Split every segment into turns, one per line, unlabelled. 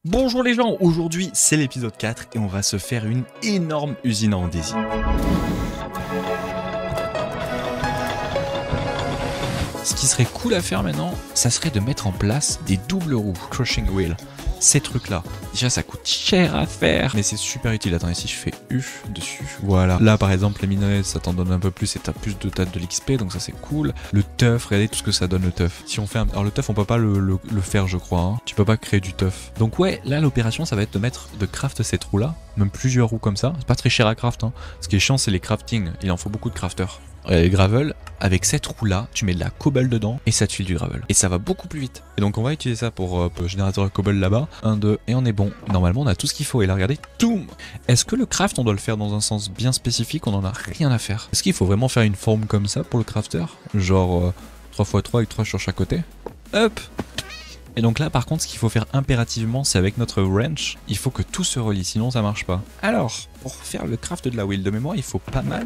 Bonjour les gens, aujourd'hui c'est l'épisode 4 et on va se faire une énorme usine à andésite. Ce qui serait cool à faire maintenant, ça serait de mettre en place des doubles roues, crushing wheel. Ces trucs là, déjà ça coûte cher à faire, mais c'est super utile. Attends, ici je fais U dessus, voilà. Là par exemple les minerais ça t'en donne un peu plus et t'as plus de l'XP, donc ça c'est cool. Le teuf, regardez tout ce que ça donne le teuf. Si on fait alors le teuf on peut pas le faire je crois, hein. Tu peux pas créer du teuf. Donc ouais, là l'opération ça va être de craft cette roue là, même plusieurs roues comme ça. C'est pas très cher à craft, hein. Ce qui est chiant c'est les crafting, il en faut beaucoup de crafters. Et gravel, avec cette roue là, tu mets de la cobble dedans et ça te file du gravel. Et ça va beaucoup plus vite. Et donc on va utiliser ça pour le générateur de cobble là-bas. 1, 2, et on est bon. Normalement on a tout ce qu'il faut. Et là regardez, toum. Est-ce que le craft on doit le faire dans un sens bien spécifique? On en a rien à faire. Est-ce qu'il faut vraiment faire une forme comme ça pour le crafter? Genre 3x3 avec 3 sur chaque côté. Hop. Et donc là par contre ce qu'il faut faire impérativement c'est avec notre wrench, il faut que tout se relie sinon ça marche pas. Alors pour faire le craft de la wheel de mémoire il faut pas mal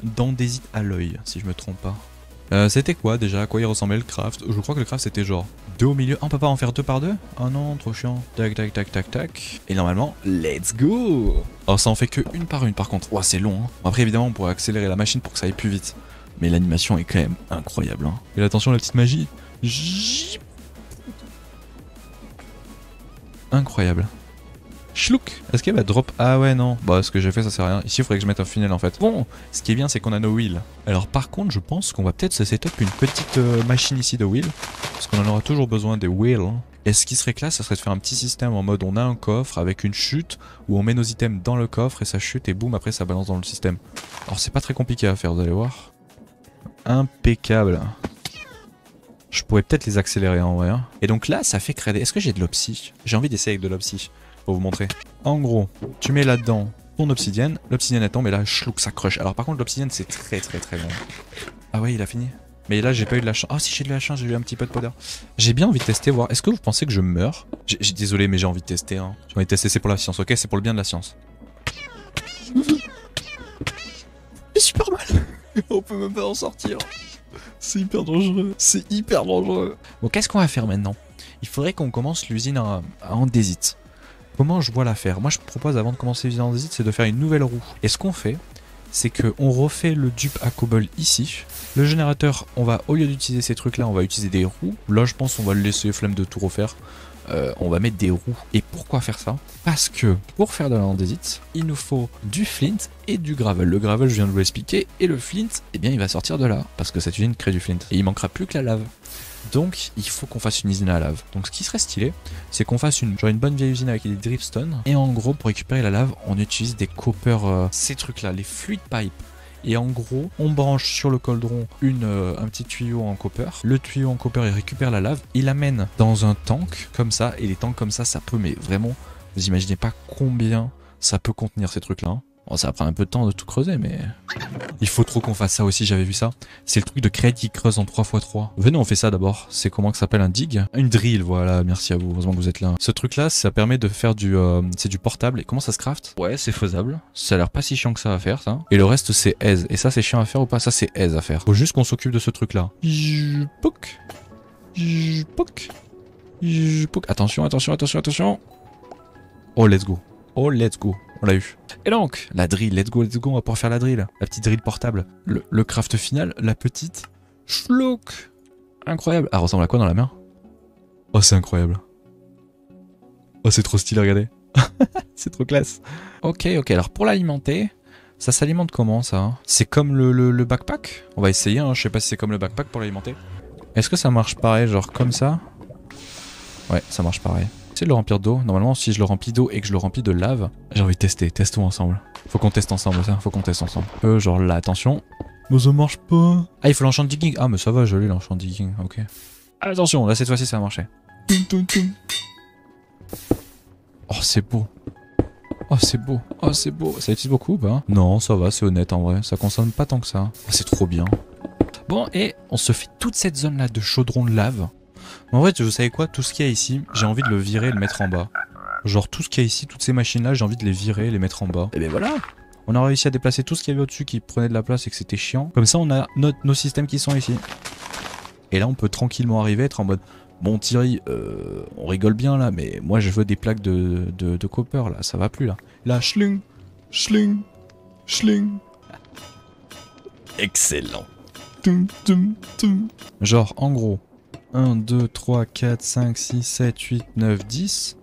d'andésite à l'œil, si je me trompe pas. C'était quoi déjà? À quoi il ressemblait le craft? Je crois que le craft c'était genre 2 au milieu. Ah, on peut pas en faire 2 par 2? Oh non, trop chiant. Tac, tac, tac, tac, tac. Et normalement, let's go! Alors ça en fait que une par une par contre. Ouah, c'est long, hein. Après évidemment on pourrait accélérer la machine pour que ça aille plus vite. Mais l'animation est quand même incroyable, hein. Et attention la petite magie. Incroyable. Chlouk. Est-ce qu'elle va drop? Ah ouais non. Bah ce que j'ai fait ça sert à rien. Ici il faudrait que je mette un funnel en fait. Bon, ce qui est bien c'est qu'on a nos wheels. Alors par contre je pense qu'on va peut-être se setup une petite machine ici de wheel. Parce qu'on en aura toujours besoin des wheels. Et ce qui serait classe ça serait de faire un petit système en mode on a un coffre avec une chute où on met nos items dans le coffre et ça chute et boum après ça balance dans le système. Alors c'est pas très compliqué à faire, vous allez voir. Impeccable. Je pourrais peut-être les accélérer en vrai, hein. Et donc là ça fait créer. Est-ce que j'ai de l'opsie? J'ai envie d'essayer avec de l'opsie. Pour vous montrer. En gros, tu mets là-dedans ton obsidienne, l'obsidienne elle tombe et là, chlouk, ça crush. Alors par contre, l'obsidienne c'est très long. Ah ouais, il a fini. Mais là, j'ai pas eu de la chance. Ah si, j'ai de la chance, j'ai eu un petit peu de poder. J'ai bien envie de tester, voir. Est-ce que vous pensez que je meurs? Désolé, mais j'ai envie de tester. Hein. J'ai envie de tester, c'est pour la science, ok? C'est pour le bien de la science. C'est super mal. On peut même pas en sortir. C'est hyper dangereux. C'est hyper dangereux. Bon, qu'est-ce qu'on va faire maintenant? Il faudrait qu'on commence l'usine à andésite. Comment je vois la faire? Moi je propose avant de commencer l'usine andésite c'est de faire une nouvelle roue. Et ce qu'on fait, c'est qu'on refait le dupe à cobble ici. Le générateur, on va, au lieu d'utiliser ces trucs là, on va utiliser des roues. Là je pense qu'on va le laisser flemme de tout refaire. On va mettre des roues. Et pourquoi faire ça? Parce que pour faire de l'andésite, il nous faut du flint et du gravel. Le gravel je viens de vous l'expliquer. Et le flint, eh bien il va sortir de là. Parce que cette usine crée du flint. Et il manquera plus que la lave. Donc il faut qu'on fasse une usine à lave. Donc ce qui serait stylé, c'est qu'on fasse une bonne vieille usine avec des dripstones. Et en gros pour récupérer la lave, on utilise des copper, ces trucs là, les fluid pipes. Et en gros, on branche sur le cauldron un petit tuyau en copper. Le tuyau en copper il récupère la lave, il l'amène dans un tank comme ça. Et les tanks comme ça peut, mais vraiment, vous imaginez pas combien ça peut contenir ces trucs là, hein. Bon, ça va prendre un peu de temps de tout creuser, mais il faut trop qu'on fasse ça aussi, j'avais vu ça. C'est le truc de crête qui creuse en 3x3. Venez, on fait ça d'abord. C'est comment que ça s'appelle un dig? Une drill, voilà, merci à vous, heureusement que vous êtes là. Ce truc là, ça permet de faire c'est du portable. Et comment ça se craft? Ouais, c'est faisable. Ça a l'air pas si chiant que ça à faire, ça. Et le reste, c'est aise. Et ça, c'est chiant à faire ou pas? Ça, c'est aise à faire. Faut juste qu'on s'occupe de ce truc là. Poc. Poc. Poc. Attention, attention, attention, attention. Oh, let's go. Oh, let's go. On l'a eu. Et donc, la drill, let's go, on va pouvoir faire la drill. La petite drill portable. Le craft final, la petite. Schlouk. Incroyable. Ah, ressemble à quoi dans la main? Oh, c'est incroyable. Oh, c'est trop stylé, regardez. C'est trop classe. Ok, alors pour l'alimenter, ça s'alimente comment ça? C'est comme le backpack? On va essayer, hein. Je sais pas si c'est comme le backpack pour l'alimenter. Est-ce que ça marche pareil, genre comme ça? Ouais, ça marche pareil. C'est de le remplir d'eau. Normalement, si je le remplis d'eau et que je le remplis de lave, j'ai envie de tester. Testons ensemble. Faut qu'on teste ensemble, ça. Faut qu'on teste ensemble. Genre là, attention. Mais ça marche pas. Ah, il faut l'enchant digging. Ah, mais ça va, je l'ai l'enchant digging. Ok. Attention, là, cette fois-ci, ça a marché. Oh, c'est beau. Oh, c'est beau. Oh, c'est beau. Ça utilise beaucoup ou pas? Non, ça va, c'est honnête en vrai. Ça consomme pas tant que ça. Oh, c'est trop bien. Bon, et on se fait toute cette zone-là de chaudron de lave. En vrai, vous savez quoi? Tout ce qu'il y a ici, j'ai envie de le virer et le mettre en bas. Genre tout ce qu'il y a ici, toutes ces machines-là, j'ai envie de les virer et les mettre en bas. Et ben voilà! On a réussi à déplacer tout ce qu'il y avait au-dessus qui prenait de la place et que c'était chiant. Comme ça, on a nos systèmes qui sont ici. Et là, on peut tranquillement arriver, être en mode Bon Thierry, on rigole bien là, mais moi je veux des plaques de copper là, ça va plus là. Là, schling, schling, schling. Excellent. Tum, tum, tum. Genre en gros, 1, 2, 3, 4, 5, 6, 7, 8, 9, 10.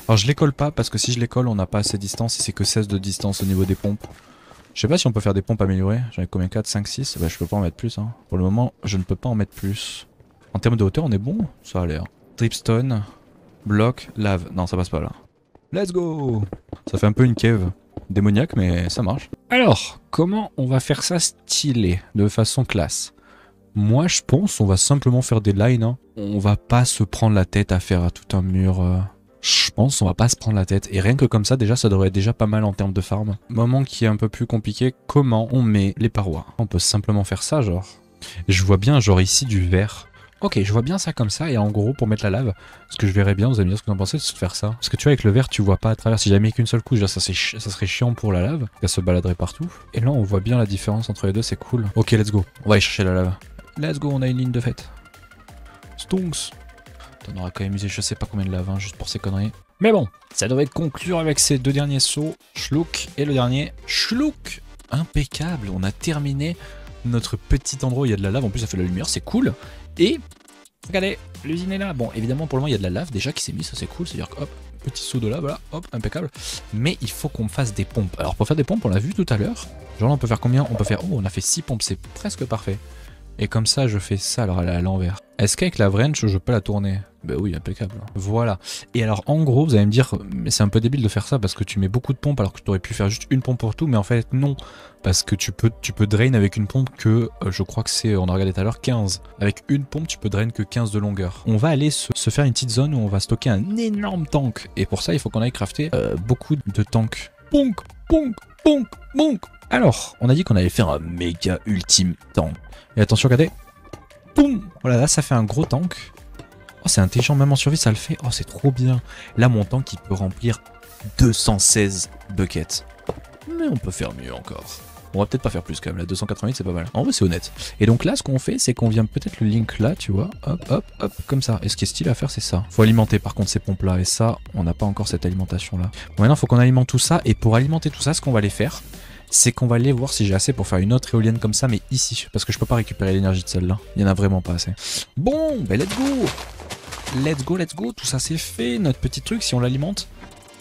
Alors je les colle pas parce que si je les colle on n'a pas assez de distance et c'est que 16 de distance au niveau des pompes. Je sais pas si on peut faire des pompes améliorées. J'en ai combien? 4, 5, 6? Bah je peux pas en mettre plus hein. Pour le moment je ne peux pas en mettre plus. En termes de hauteur on est bon? Ça a l'air. Dripstone, bloc, lave. Non ça passe pas là. Let's go! Ça fait un peu une cave démoniaque mais ça marche. Alors, comment on va faire ça stylé, de façon classe? Moi je pense on va simplement faire des lines. Hein. On va pas se prendre la tête à faire tout un mur... Je pense on va pas se prendre la tête. Et rien que comme ça, déjà, ça devrait être déjà pas mal en termes de farm. Moment qui est un peu plus compliqué, comment on met les parois? On peut simplement faire ça, genre. Je vois bien, genre ici, du verre. Ok, je vois bien ça comme ça. Et en gros, pour mettre la lave, ce que je verrais bien, vous allez me dire ce que vous en pensez, c'est de faire ça. Parce que tu vois, avec le verre, tu vois pas à travers. Si j'avais mis qu'une seule couche, déjà, ça serait chiant pour la lave. Elle se baladerait partout. Et là, on voit bien la différence entre les deux, c'est cool. Ok, let's go. On va aller chercher la lave. Let's go, on a une ligne de fête. Stonks. On aurait quand même usé je sais pas combien de lave, hein, juste pour ces conneries. Mais bon, ça devrait conclure avec ces deux derniers sauts. Schlouk et le dernier. Schlouk. Impeccable, on a terminé notre petit endroit où il y a de la lave. En plus, ça fait la lumière, c'est cool. Et, regardez, l'usine est là. Bon, évidemment, pour le moment, il y a de la lave déjà qui s'est mise, ça c'est cool. C'est-à-dire que, hop, petit saut de lave, voilà, hop, impeccable. Mais il faut qu'on fasse des pompes. Alors, pour faire des pompes, on l'a vu tout à l'heure. Genre là, on peut faire combien? On peut faire, oh, on a fait 6 pompes, c'est presque parfait. Et comme ça, je fais ça, alors elle est à l'envers. Est-ce qu'avec la wrench, je peux la tourner? Bah oui, impeccable. Voilà. Et alors, en gros, vous allez me dire, mais c'est un peu débile de faire ça parce que tu mets beaucoup de pompes alors que tu aurais pu faire juste une pompe pour tout, mais en fait, non. Parce que tu peux drain avec une pompe que, je crois que c'est, on a regardé tout à l'heure, 15. Avec une pompe, tu peux drain que 15 de longueur. On va aller se faire une petite zone où on va stocker un énorme tank. Et pour ça, il faut qu'on aille crafter beaucoup de tanks. Ponk, ponk, ponk, ponk. Alors, on a dit qu'on allait faire un méga ultime tank. Et attention, regardez. Boum. Voilà, là, ça fait un gros tank. Oh, c'est intelligent, même en survie, ça le fait. Oh, c'est trop bien. Là, mon tank, il peut remplir 216 buckets. Mais on peut faire mieux encore. On va peut-être pas faire plus quand même. Là, 288, c'est pas mal. En vrai, c'est honnête. Et donc là, ce qu'on fait, c'est qu'on vient peut-être le link là, tu vois. Hop, hop, hop, comme ça. Et ce qui est stylé à faire, c'est ça. Faut alimenter par contre ces pompes-là. Et ça, on n'a pas encore cette alimentation-là. Bon, maintenant, il faut qu'on alimente tout ça. Et pour alimenter tout ça, ce qu'on va aller faire, c'est qu'on va aller voir si j'ai assez pour faire une autre éolienne comme ça, mais ici. Parce que je peux pas récupérer l'énergie de celle-là. Il y en a vraiment pas assez. Bon, ben let's go. Let's go, let's go. Tout ça, c'est fait. Notre petit truc, si on l'alimente,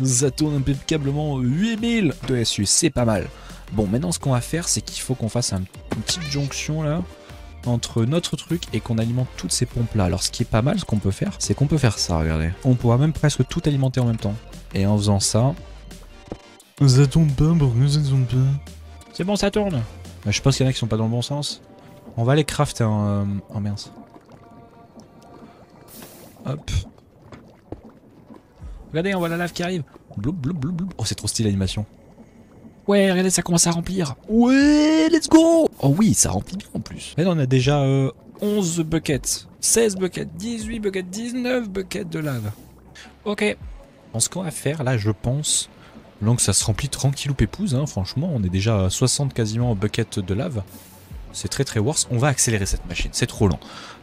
ça tourne impeccablement 8000 de SU. C'est pas mal. Bon, maintenant, ce qu'on va faire, c'est qu'il faut qu'on fasse une petite jonction là entre notre truc et qu'on alimente toutes ces pompes là. Alors, ce qui est pas mal, ce qu'on peut faire, c'est qu'on peut faire ça, regardez. On pourra même presque tout alimenter en même temps. Et en faisant ça... Ça tourne pas, pourquoi ça tourne pas? C'est bon, ça tourne. Je pense qu'il y en a qui sont pas dans le bon sens. On va aller crafter un... Oh mince. Hop. Regardez, on voit la lave qui arrive. Bloub, bloub, bloub, bloub. Oh, c'est trop stylé l'animation. Ouais, regardez, ça commence à remplir. Ouais, let's go. Oh oui, ça remplit bien en plus. Là, on a déjà 11 buckets, 16 buckets, 18 buckets, 19 buckets de lave. Ok. Bon, ce qu'on va faire, là, je pense... Donc ça se remplit tranquillou pépouze, hein, franchement, on est déjà à 60 quasiment buckets de lave. C'est très très worse. On va accélérer cette machine, c'est trop lent.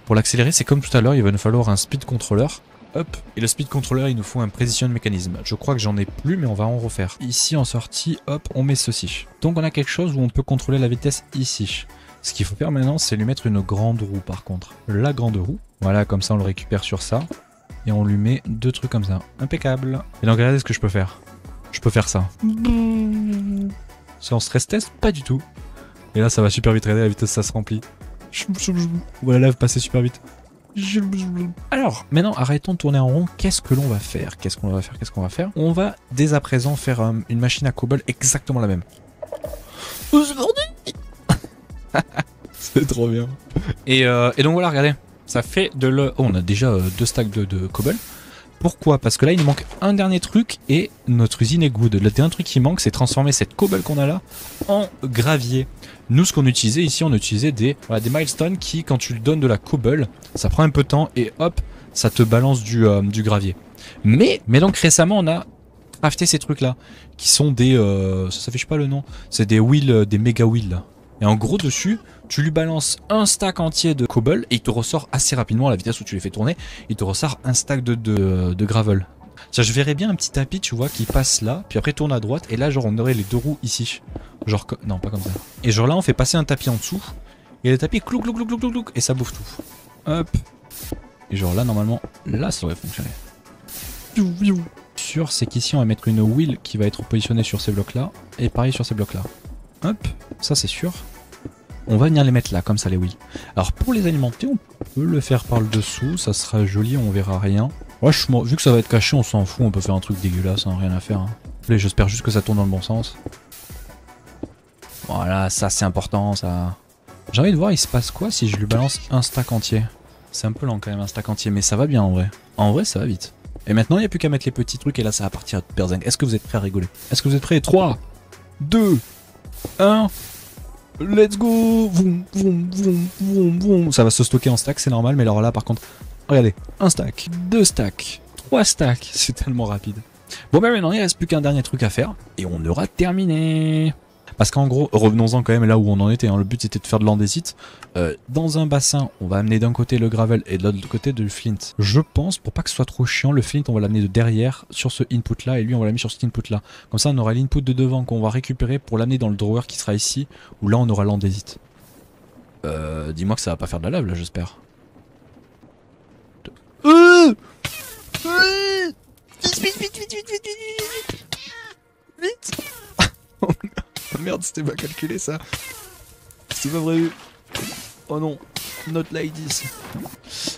Pour l'accélérer, c'est comme tout à l'heure, il va nous falloir un speed controller. Hop, et le speed controller, il nous faut un precision mécanisme. Je crois que j'en ai plus, mais on va en refaire. Ici en sortie, hop, on met ceci. Donc on a quelque chose où on peut contrôler la vitesse ici. Ce qu'il faut faire maintenant, c'est lui mettre une grande roue par contre. La grande roue, voilà, comme ça on le récupère sur ça. Et on lui met deux trucs comme ça. Impeccable. Et donc regardez ce que je peux faire. Je peux faire ça. C'est en stress test? Pas du tout. Et là ça va super vite, regardez la vitesse ça se remplit. Voilà, la lave passer super vite. Alors, maintenant arrêtons de tourner en rond. Qu'est-ce que l'on va faire? Qu'est-ce qu'on va faire? Qu'est-ce qu'on va faire? On va dès à présent faire une machine à cobble exactement la même. C'est trop bien. Et donc voilà, regardez. Ça fait de le... Oh, on a déjà 2 stacks de cobble. Pourquoi? Parce que là il nous manque un dernier truc et notre usine est good. Le dernier truc qui manque, c'est transformer cette cobble qu'on a là en gravier. Nous, ce qu'on utilisait ici, on utilisait des milestones qui, quand tu lui donnes de la cobble, ça prend un peu de temps et hop, ça te balance du gravier. Mais donc récemment, on a crafté ces trucs là qui sont des... ça s'affiche pas le nom. C'est des wheels, des méga wheels là. Et en gros dessus, tu lui balances un stack entier de cobble et il te ressort assez rapidement à la vitesse où tu les fais tourner, il te ressort un stack de gravel. Ça, je verrais bien un petit tapis, tu vois, qui passe là, puis après tourne à droite, et là, genre, on aurait les deux roues ici. Genre, non, pas comme ça. Et genre là, on fait passer un tapis en dessous, et le tapis, clouc, clouc, clouc, clouc, clouc, clouc, et ça bouffe tout. Hop. Et genre là, normalement, là, ça devrait fonctionner. Sûr, c'est qu'ici, on va mettre une wheel qui va être positionnée sur ces blocs-là, et pareil sur ces blocs-là. Hop, ça, c'est sûr. On va venir les mettre là, comme ça, les wheels. Alors, pour les alimenter, on peut le faire par le dessous, ça sera joli, on verra rien. Franchement, vu que ça va être caché, on s'en fout, on peut faire un truc dégueulasse, hein, rien à faire. Hein. Allez, j'espère juste que ça tourne dans le bon sens. Voilà, ça c'est important, ça. J'ai envie de voir, il se passe quoi si je lui balance un stack entier. C'est un peu lent quand même, un stack entier, mais ça va bien en vrai. En vrai, ça va vite. Et maintenant, il n'y a plus qu'à mettre les petits trucs et là, ça va partir à berzingue. Est-ce que vous êtes prêts à rigoler? Est-ce que vous êtes prêts? 3, 2, 1... Let's go! Vroom, vroom, vroom, vroom, vroom. Ça va se stocker en stack, c'est normal, mais alors là, par contre, regardez, un stack, 2 stacks, 3 stacks, c'est tellement rapide. Bon, ben maintenant, il reste plus qu'un dernier truc à faire, et on aura terminé. Parce qu'en gros, revenons-en quand même là où on en était, hein. Le but c'était de faire de l'andésite. Dans un bassin, on va amener d'un côté le gravel et de l'autre côté du flint. Je pense, pour pas que ce soit trop chiant, le flint on va l'amener de derrière sur ce input là et lui on va l'amener sur cet input là. Comme ça on aura l'input de devant qu'on va récupérer pour l'amener dans le drawer qui sera ici, où là on aura l'andésite. Dis-moi que ça va pas faire de la lave là, j'espère. Vite. Oh merde, c'était pas calculé ça. C'est pas prévu. Oh non, not like this.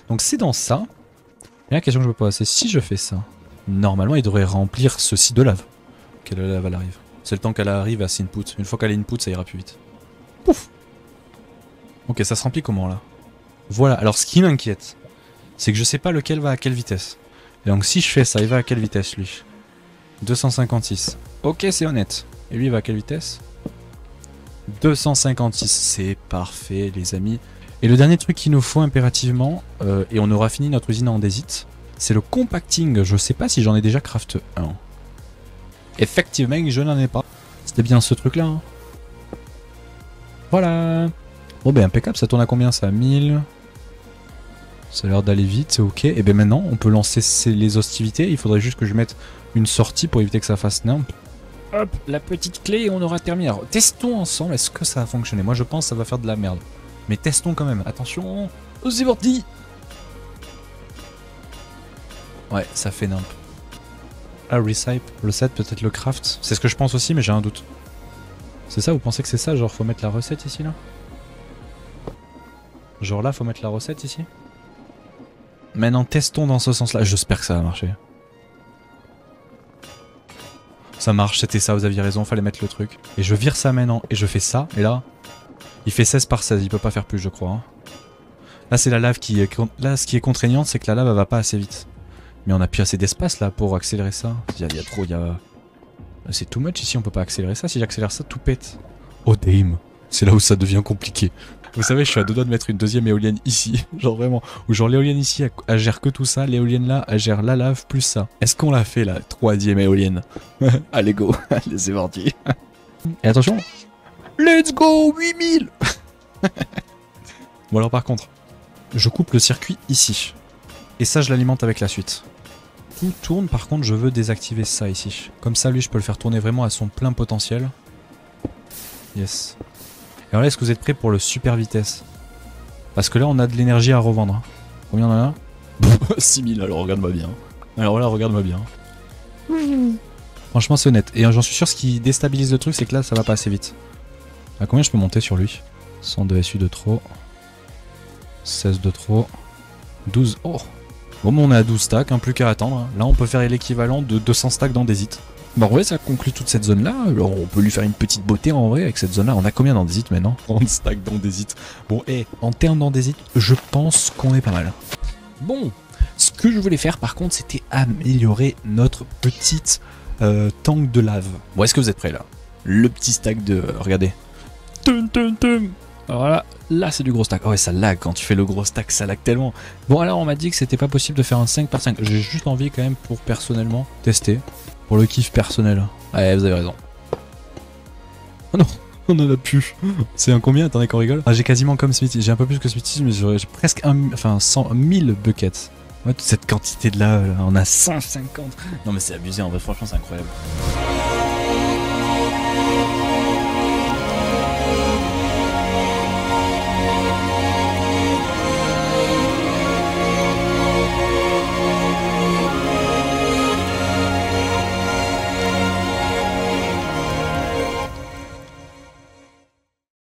Donc c'est dans ça. Et la question que je me pose, c'est si je fais ça, normalement il devrait remplir ceci de lave. Ok, la lave elle arrive. C'est le temps qu'elle arrive à cet input. Une fois qu'elle est input, ça ira plus vite. Pouf. Ok, ça se remplit comment là? Voilà, alors ce qui m'inquiète, c'est que je sais pas lequel va à quelle vitesse. Et donc si je fais ça, il va à quelle vitesse lui? 256. Ok, c'est honnête. Et lui il va à quelle vitesse? 256, c'est parfait les amis. Et le dernier truc qu'il nous faut impérativement, et on aura fini notre usine en andésite, c'est le compacting. Je sais pas si j'en ai déjà craft 1. Effectivement, je n'en ai pas. C'était bien ce truc là. Hein. Voilà. Bon ben impeccable, ça tourne à combien ça? 1000. Ça a l'air d'aller vite, c'est ok. Et ben maintenant, on peut lancer les hostilités. Il faudrait juste que je mette une sortie pour éviter que ça fasse nimp. Hop, la petite clé et on aura terminé. Alors, testons ensemble, est-ce que ça va fonctionner? Moi je pense que ça va faire de la merde. Mais testons quand même, attention. Oh, c'est parti. Ouais, ça fait nimp. Ah, reset peut-être le craft. C'est ce que je pense aussi, mais j'ai un doute. C'est ça, vous pensez que c'est ça? Genre faut mettre la recette ici là? Genre là faut mettre la recette ici? Maintenant testons dans ce sens là, j'espère que ça va marcher. Ça marche, c'était ça, vous aviez raison, fallait mettre le truc. Et je vire ça maintenant, et je fais ça, et là, il fait 16 par 16, il peut pas faire plus je crois. Hein. Là c'est la lave qui est... Là ce qui est contraignant, c'est que la lave elle va pas assez vite. Mais on a plus assez d'espace là pour accélérer ça. Il y a trop, c'est too much ici, on peut pas accélérer ça, si j'accélère ça tout pète. Oh damn, c'est là où ça devient compliqué. Vous savez, je suis à deux doigts de mettre une deuxième éolienne ici, genre vraiment. Ou genre l'éolienne ici, elle gère que tout ça, l'éolienne là, elle gère la lave plus ça. Est-ce qu'on l'a fait la troisième éolienne? Allez go, allez c'est parti. Et attention, let's go 8000. Bon alors par contre, je coupe le circuit ici. Et ça je l'alimente avec la suite. Tout tourne, par contre je veux désactiver ça ici. Comme ça lui je peux le faire tourner vraiment à son plein potentiel. Yes. Et alors là, est-ce que vous êtes prêts pour le super vitesse? Parce que là, on a de l'énergie à revendre. Combien on en a? 6000, alors regarde-moi bien. Alors là, regarde-moi bien. Franchement, c'est honnête. Et j'en suis sûr, ce qui déstabilise le truc, c'est que là, ça va pas assez vite. À combien je peux monter sur lui? 100 de SU de trop. 16 de trop. 12. Oh! Bon, on est à 12 stacks, hein, plus qu'à attendre. Là, on peut faire l'équivalent de 200 stacks d'andésite. Bah en vrai ça conclut toute cette zone là, alors on peut lui faire une petite beauté en vrai avec cette zone là. On a combien d'andésite maintenant? 30 stacks d'andésite. Bon et en termes d'andésite, je pense qu'on est pas mal. Bon, ce que je voulais faire par contre c'était améliorer notre petite tank de lave. Bon est-ce que vous êtes prêts là? Le petit stack de... regardez. Tum, tum, tum. Voilà, là c'est du gros stack. Oh ouais ça lag quand tu fais le gros stack, ça lag tellement. Bon alors on m'a dit que c'était pas possible de faire un 5 par 5. J'ai juste envie quand même pour personnellement tester. Pour le kiff personnel. Ouais, vous avez raison. Oh non, On en a plus. C'est un combien? Attendez qu'on rigole. Ah, j'ai quasiment comme Smithy. J'ai un peu plus que Smithy, mais j'ai presque 1000 buckets. Ouais, toute cette quantité de là, on a 150. Non mais c'est abusé en vrai, franchement c'est incroyable.